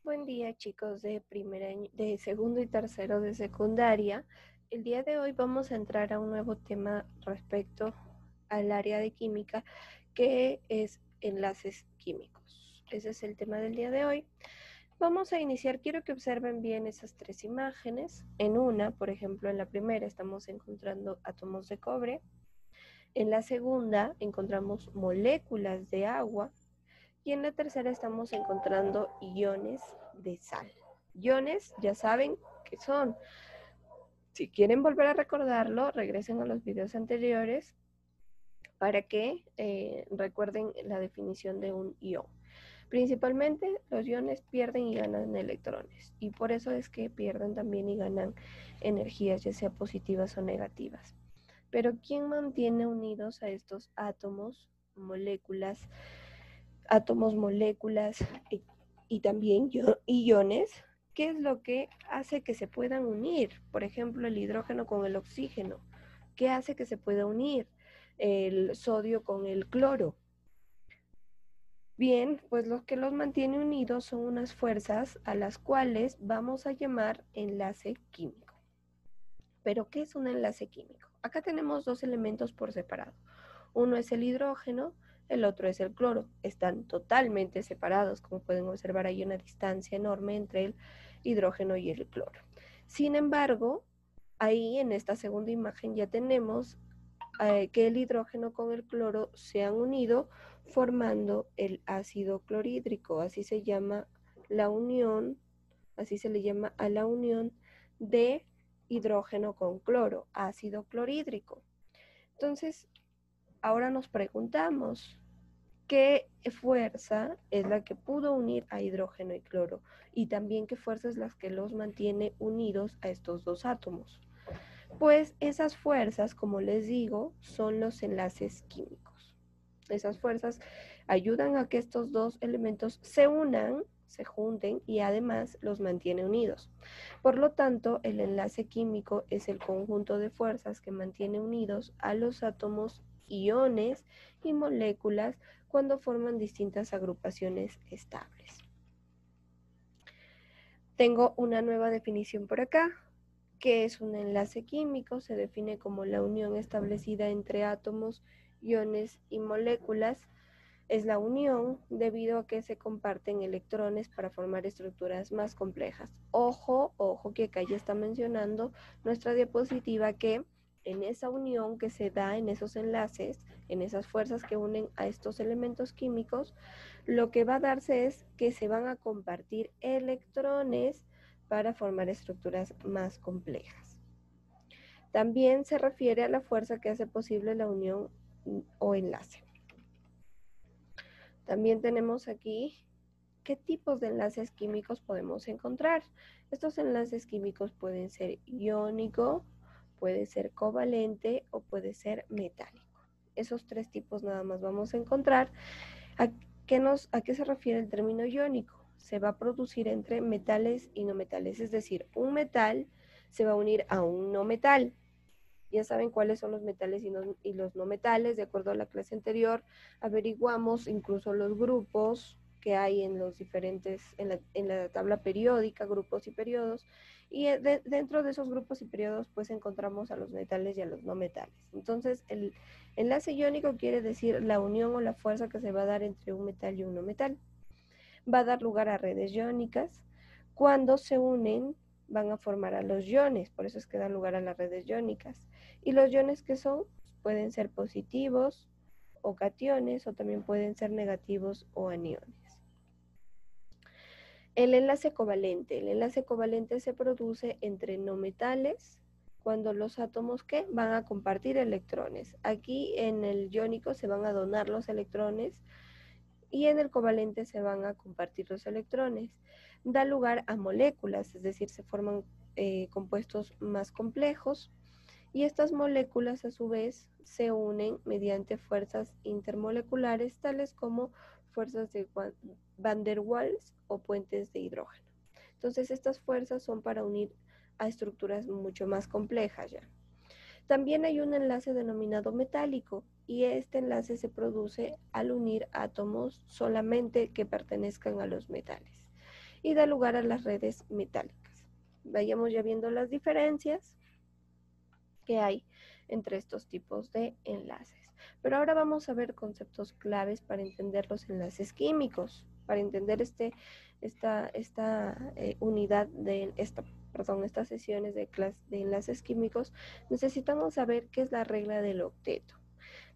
Buen día, chicos de de segundo y tercero de secundaria. El día de hoy vamos a entrar a un nuevo tema respecto al área de química, que es enlaces químicos. Ese es el tema del día de hoy. Vamos a iniciar. Quiero que observen bien esas tres imágenes. En una, por ejemplo, en la primera estamos encontrando átomos de cobre. En la segunda encontramos moléculas de agua. Y en la tercera estamos encontrando iones de sal. Iones, ya saben qué son. Si quieren volver a recordarlo, regresen a los videos anteriores para que recuerden la definición de un ion. Principalmente los iones pierden y ganan electrones, y por eso es que pierden también y ganan energías, ya sea positivas o negativas. Pero ¿quién mantiene unidos a estos átomos, moléculas, moléculas y también iones? ¿Qué es lo que hace que se puedan unir? Por ejemplo, el hidrógeno con el oxígeno. ¿Qué hace que se pueda unir el sodio con el cloro? Bien, pues lo que los mantiene unidos son unas fuerzas a las cuales vamos a llamar enlace químico. ¿Pero qué es un enlace químico? Acá tenemos dos elementos por separado. Uno es el hidrógeno, el otro es el cloro. Están totalmente separados. Como pueden observar, hay una distancia enorme entre el hidrógeno y el cloro. Sin embargo, ahí en esta segunda imagen ya tenemos que el hidrógeno con el cloro se han unido formando el ácido clorhídrico. Así se llama la unión, así se le llama a la unión de hidrógeno con cloro, ácido clorhídrico. Entonces, ahora nos preguntamos, ¿qué fuerza es la que pudo unir a hidrógeno y cloro? Y también, ¿qué fuerza es la que los mantiene unidos a estos dos átomos? Pues esas fuerzas, como les digo, son los enlaces químicos. Esas fuerzas ayudan a que estos dos elementos se unan, se junten, y además los mantiene unidos. Por lo tanto, el enlace químico es el conjunto de fuerzas que mantiene unidos a los átomos, iones y moléculas cuando forman distintas agrupaciones estables. Tengo una nueva definición por acá. ¿Qué es un enlace químico? Se define como la unión establecida entre átomos, iones y moléculas. Es la unión debido a que se comparten electrones para formar estructuras más complejas. Ojo, ojo, que acá ya está mencionando nuestra diapositiva que en esa unión que se da en esos enlaces, en esas fuerzas que unen a estos elementos químicos, lo que va a darse es que se van a compartir electrones para formar estructuras más complejas. También se refiere a la fuerza que hace posible la unión o enlace. También tenemos aquí qué tipos de enlaces químicos podemos encontrar. Estos enlaces químicos pueden ser iónico, puede ser covalente o puede ser metálico. Esos tres tipos nada más vamos a encontrar. ¿A qué se refiere el término iónico? Se va a producir entre metales y no metales, es decir, un metal se va a unir a un no metal. Ya saben cuáles son los metales y los no metales. De acuerdo a la clase anterior, averiguamos incluso los grupos que hay en los diferentes, en la tabla periódica, grupos y periodos, y dentro de esos grupos y periodos pues encontramos a los metales y a los no metales. Entonces el enlace iónico quiere decir la unión o la fuerza que se va a dar entre un metal y un no metal. Va a dar lugar a redes iónicas. Cuando se unen van a formar a los iones, por eso es que dan lugar a las redes iónicas. Y los iones, que son, pueden ser positivos o cationes, o también pueden ser negativos o aniones. El enlace covalente. El enlace covalente se produce entre no metales cuando los átomos que van a compartir electrones. Aquí en el iónico se van a donar los electrones y en el covalente se van a compartir los electrones. Da lugar a moléculas, es decir, se forman compuestos más complejos, y estas moléculas a su vez se unen mediante fuerzas intermoleculares tales como fuerzas de Van der Waals o puentes de hidrógeno. Entonces estas fuerzas son para unir a estructuras mucho más complejas ya. También hay un enlace denominado metálico, y este enlace se produce al unir átomos solamente que pertenezcan a los metales. y da lugar a las redes metálicas. Vayamos ya viendo las diferencias que hay entre estos tipos de enlaces. Pero ahora vamos a ver conceptos claves para entender los enlaces químicos, para entender esta unidad de estas sesiones de enlaces químicos. Necesitamos saber qué es la regla del octeto.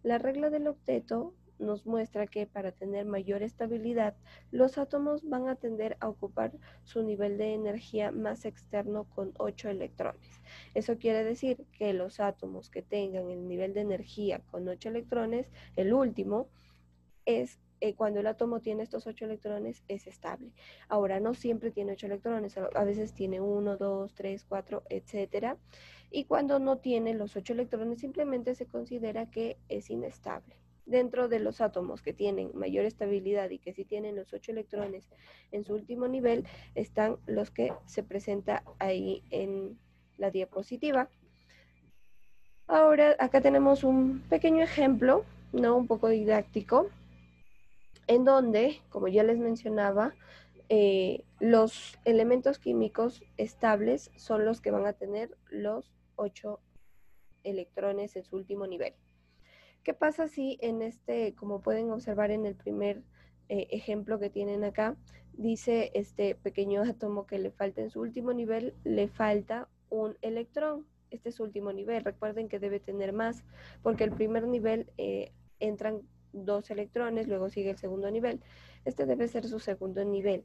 La regla del octeto nos muestra que para tener mayor estabilidad, los átomos van a tender a ocupar su nivel de energía más externo con 8 electrones. Eso quiere decir que los átomos que tengan el nivel de energía con 8 electrones, el último, es cuando el átomo tiene estos 8 electrones, es estable. Ahora, no siempre tiene 8 electrones, a veces tiene 1, 2, 3, 4, etcétera. Y cuando no tiene los 8 electrones, simplemente se considera que es inestable. Dentro de los átomos que tienen mayor estabilidad y que sí tienen los 8 electrones en su último nivel, están los que se presenta ahí en la diapositiva. Ahora, acá tenemos un pequeño ejemplo, ¿no? Un poco didáctico, en donde, como ya les mencionaba, los elementos químicos estables son los que van a tener los 8 electrones en su último nivel. ¿Qué pasa si en como pueden observar en el primer ejemplo que tienen acá, dice este pequeño átomo que le falta en su último nivel, le falta un electrón? Este es su último nivel. Recuerden que debe tener más, porque el primer nivel entran 2 electrones, luego sigue el segundo nivel. Este debe ser su segundo nivel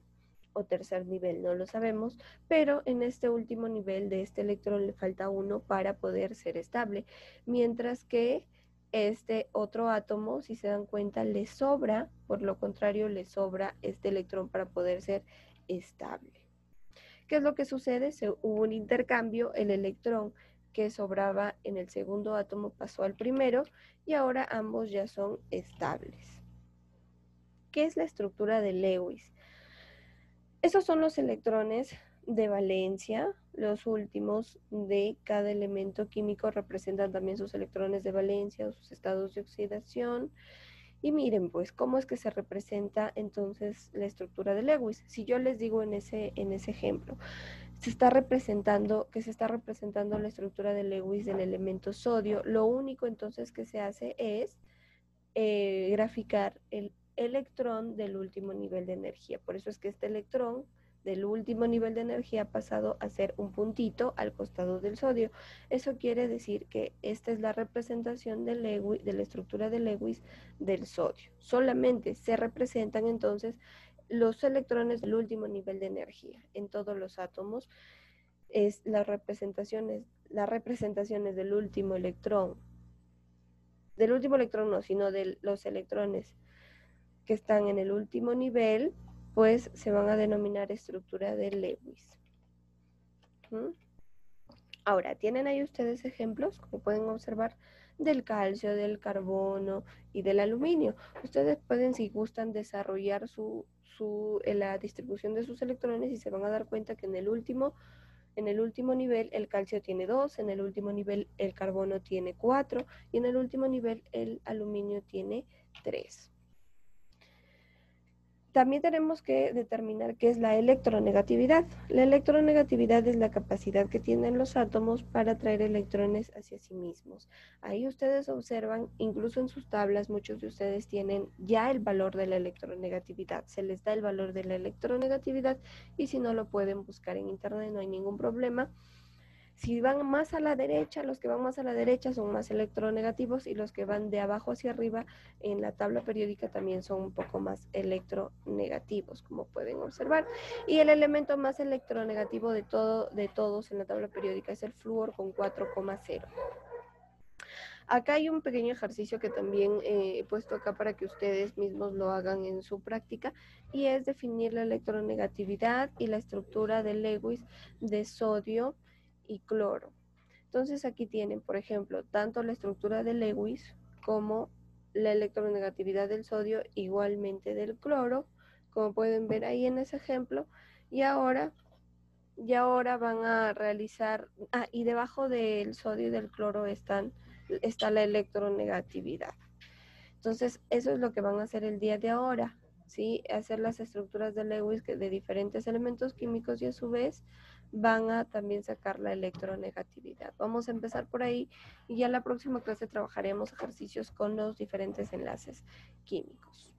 o tercer nivel, no lo sabemos, pero en este último nivel de este electrón le falta 1 para poder ser estable, mientras que este otro átomo, si se dan cuenta, le sobra, por lo contrario, le sobra este electrón para poder ser estable. ¿Qué es lo que sucede? Hubo un intercambio, el electrón que sobraba en el segundo átomo pasó al primero y ahora ambos ya son estables. ¿Qué es la estructura de Lewis? Esos son los electrones de valencia. Los últimos de cada elemento químico representan también sus electrones de valencia o sus estados de oxidación. Y miren, pues, cómo es que se representa entonces la estructura de Lewis. Si yo les digo en ese ejemplo, se está representando la estructura de Lewis del elemento sodio, lo único entonces que se hace es graficar el electrón del último nivel de energía. Por eso es que este electrón del último nivel de energía ha pasado a ser un puntito al costado del sodio. Eso quiere decir que esta es la representación de la estructura de Lewis del sodio. Solamente se representan entonces los electrones del último nivel de energía. En todos los átomos es las representaciones del último electrón no, sino de los electrones que están en el último nivel, pues se van a denominar estructura de Lewis. Ahora, ¿tienen ahí ustedes ejemplos, como pueden observar, del calcio, del carbono y del aluminio? Ustedes pueden, si gustan, desarrollar la distribución de sus electrones y se van a dar cuenta que en el último nivel el calcio tiene 2, en el último nivel el carbono tiene 4 y en el último nivel el aluminio tiene 3. También tenemos que determinar qué es la electronegatividad. La electronegatividad es la capacidad que tienen los átomos para atraer electrones hacia sí mismos. Ahí ustedes observan, incluso en sus tablas, muchos de ustedes tienen ya el valor de la electronegatividad. Se les da el valor de la electronegatividad y si no lo pueden buscar en internet, no hay ningún problema. Si van más a la derecha, los que van más a la derecha son más electronegativos y los que van de abajo hacia arriba en la tabla periódica también son un poco más electronegativos, como pueden observar. Y el elemento más electronegativo de todos en la tabla periódica es el flúor con 4,0. Acá hay un pequeño ejercicio que también he puesto acá para que ustedes mismos lo hagan en su práctica y es definir la electronegatividad y la estructura de Lewis de sodio y cloro. Entonces aquí tienen, por ejemplo, tanto la estructura de Lewis como la electronegatividad del sodio, igualmente del cloro, como pueden ver ahí en ese ejemplo. Y ahora van a realizar, y debajo del sodio y del cloro está la electronegatividad. Entonces, eso es lo que van a hacer el día de ahora. ¿sí? Hacer las estructuras de Lewis de diferentes elementos químicos y a su vez van a también sacar la electronegatividad. Vamos a empezar por ahí y ya en la próxima clase trabajaremos ejercicios con los diferentes enlaces químicos.